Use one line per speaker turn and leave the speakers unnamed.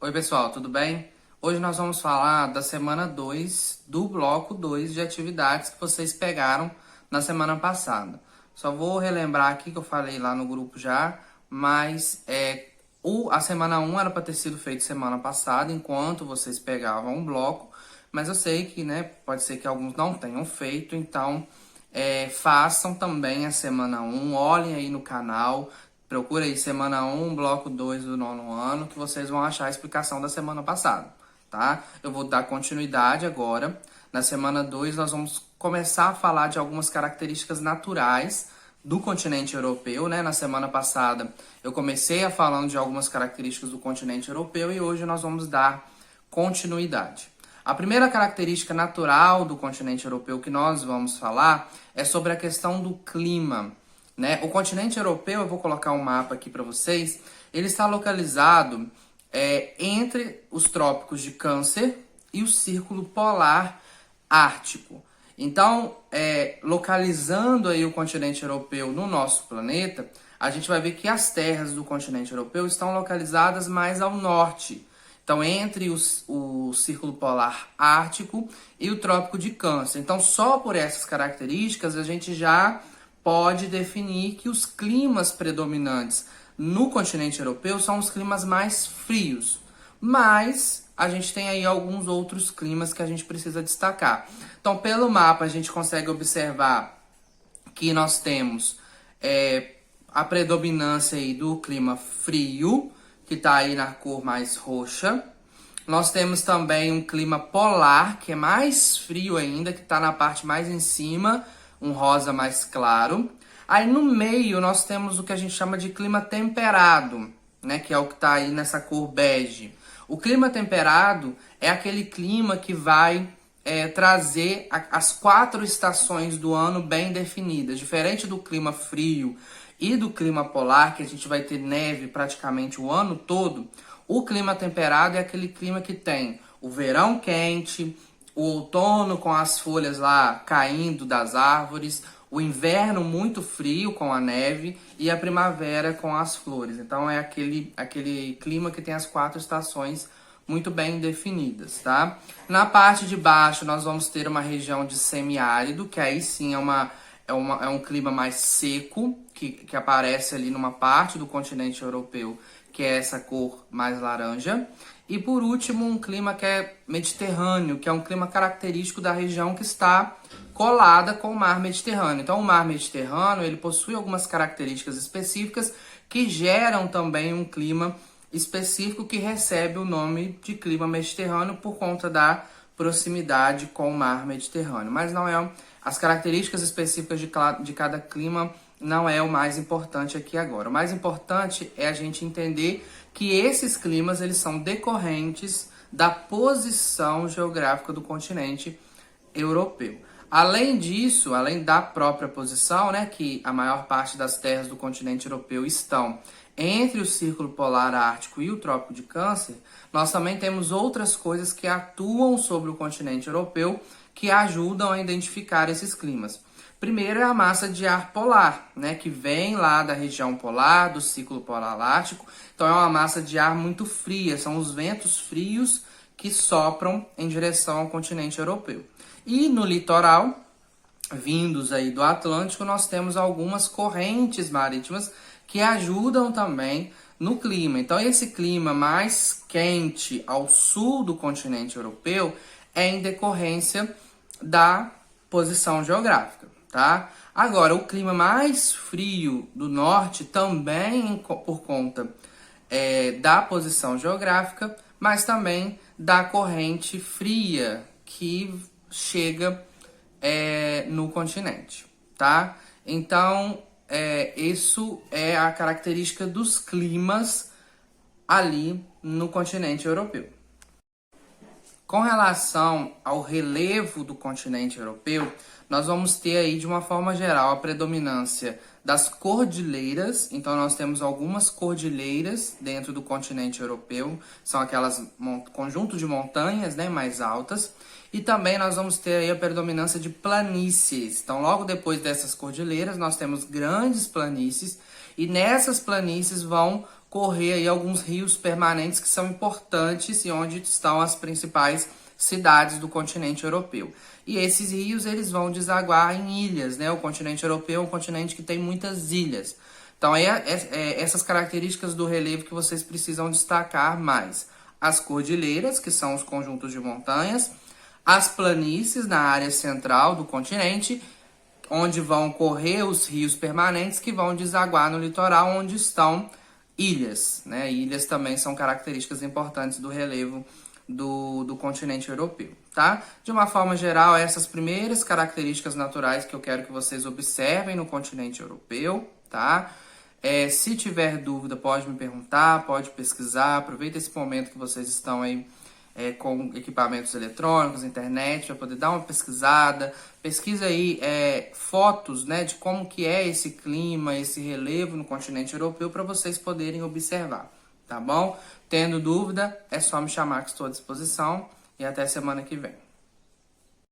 Oi, pessoal, tudo bem? Hoje nós vamos falar da semana 2 do bloco 2 de atividades que vocês pegaram na semana passada. Só vou relembrar aqui que eu falei lá no grupo já, mas a semana um era para ter sido feito semana passada, enquanto vocês pegavam um bloco, mas eu sei que, né, pode ser que alguns não tenham feito, então façam também a semana um, olhem aí no canal. Procura aí semana um, bloco 2 do nono ano, que vocês vão achar a explicação da semana passada, tá? Eu vou dar continuidade agora. Na semana 2 nós vamos começar a falar de algumas características naturais do continente europeu, né? Na semana passada eu comecei a falando de algumas características do continente europeu e hoje nós vamos dar continuidade. A primeira característica natural do continente europeu que nós vamos falar é sobre a questão do clima. Né? O continente europeu, eu vou colocar um mapa aqui para vocês, ele está localizado entre os trópicos de Câncer e o Círculo Polar Ártico. Então, localizando aí o continente europeu no nosso planeta, a gente vai ver que as terras do continente europeu estão localizadas mais ao norte. Então, entre o Círculo Polar Ártico e o Trópico de Câncer. Então, só por essas características, a gente já pode definir que os climas predominantes no continente europeu são os climas mais frios. Mas a gente tem aí alguns outros climas que a gente precisa destacar. Então, pelo mapa, a gente consegue observar que nós temos a predominância aí do clima frio, que está aí na cor mais roxa. Nós temos também um clima polar, que é mais frio ainda, que está na parte mais em cima, um rosa mais claro. Aí no meio nós temos o que a gente chama de clima temperado, né, que é o que está aí nessa cor bege. O clima temperado é aquele clima que vai trazer as 4 estações do ano bem definidas. Diferente do clima frio e do clima polar, que a gente vai ter neve praticamente o ano todo, o clima temperado é aquele clima que tem o verão quente, o outono com as folhas lá caindo das árvores, o inverno muito frio com a neve e a primavera com as flores. Então é aquele clima que tem as 4 estações muito bem definidas, tá? Na parte de baixo nós vamos ter uma região de semiárido, que aí sim é um clima mais seco, que aparece ali numa parte do continente europeu, que é essa cor mais laranja. E por último, um clima que é mediterrâneo, que é um clima característico da região que está colada com o mar Mediterrâneo. Então, o mar Mediterrâneo, ele possui algumas características específicas que geram também um clima específico que recebe o nome de clima mediterrâneo por conta da proximidade com o mar Mediterrâneo. Mas não é as características específicas de cada clima não é o mais importante aqui agora. O mais importante é a gente entender que esses climas eles são decorrentes da posição geográfica do continente europeu. Além disso, além da própria posição, né, que a maior parte das terras do continente europeu estão entre o Círculo Polar Ártico e o Trópico de Câncer, nós também temos outras coisas que atuam sobre o continente europeu que ajudam a identificar esses climas. Primeiro é a massa de ar polar, né, que vem lá da região polar, do Círculo Polar Ártico. Então é uma massa de ar muito fria, são os ventos frios que sopram em direção ao continente europeu. E no litoral, vindos aí do Atlântico, nós temos algumas correntes marítimas que ajudam também no clima. Então esse clima mais quente ao sul do continente europeu é em decorrência da posição geográfica. Tá? Agora, o clima mais frio do norte também por conta da posição geográfica, mas também da corrente fria que chega no continente, tá? Então, isso é a característica dos climas ali no continente europeu. Com relação ao relevo do continente europeu, nós vamos ter aí, de uma forma geral, a predominância das cordilheiras. Então, nós temos algumas cordilheiras dentro do continente europeu, são aquelas conjuntos de montanhas, né, mais altas. E também nós vamos ter aí a predominância de planícies. Então, logo depois dessas cordilheiras, nós temos grandes planícies. E nessas planícies vão correr aí alguns rios permanentes que são importantes e onde estão as principais cidades do continente europeu. E esses rios eles vão desaguar em ilhas, né? O continente europeu é um continente que tem muitas ilhas. Então, essas características do relevo que vocês precisam destacar mais. As cordilheiras, que são os conjuntos de montanhas, as planícies na área central do continente, onde vão correr os rios permanentes que vão desaguar no litoral, onde estão ilhas, né? Ilhas também são características importantes do relevo do continente europeu, tá? De uma forma geral, essas primeiras características naturais que eu quero que vocês observem no continente europeu, tá? Se tiver dúvida, pode me perguntar, pode pesquisar, aproveita esse momento que vocês estão aí com equipamentos eletrônicos, internet, para poder dar uma pesquisada. Pesquisa aí fotos, né, de como que é esse clima, esse relevo no continente europeu para vocês poderem observar, tá bom? Tendo dúvida, é só me chamar que estou à disposição e até semana que vem.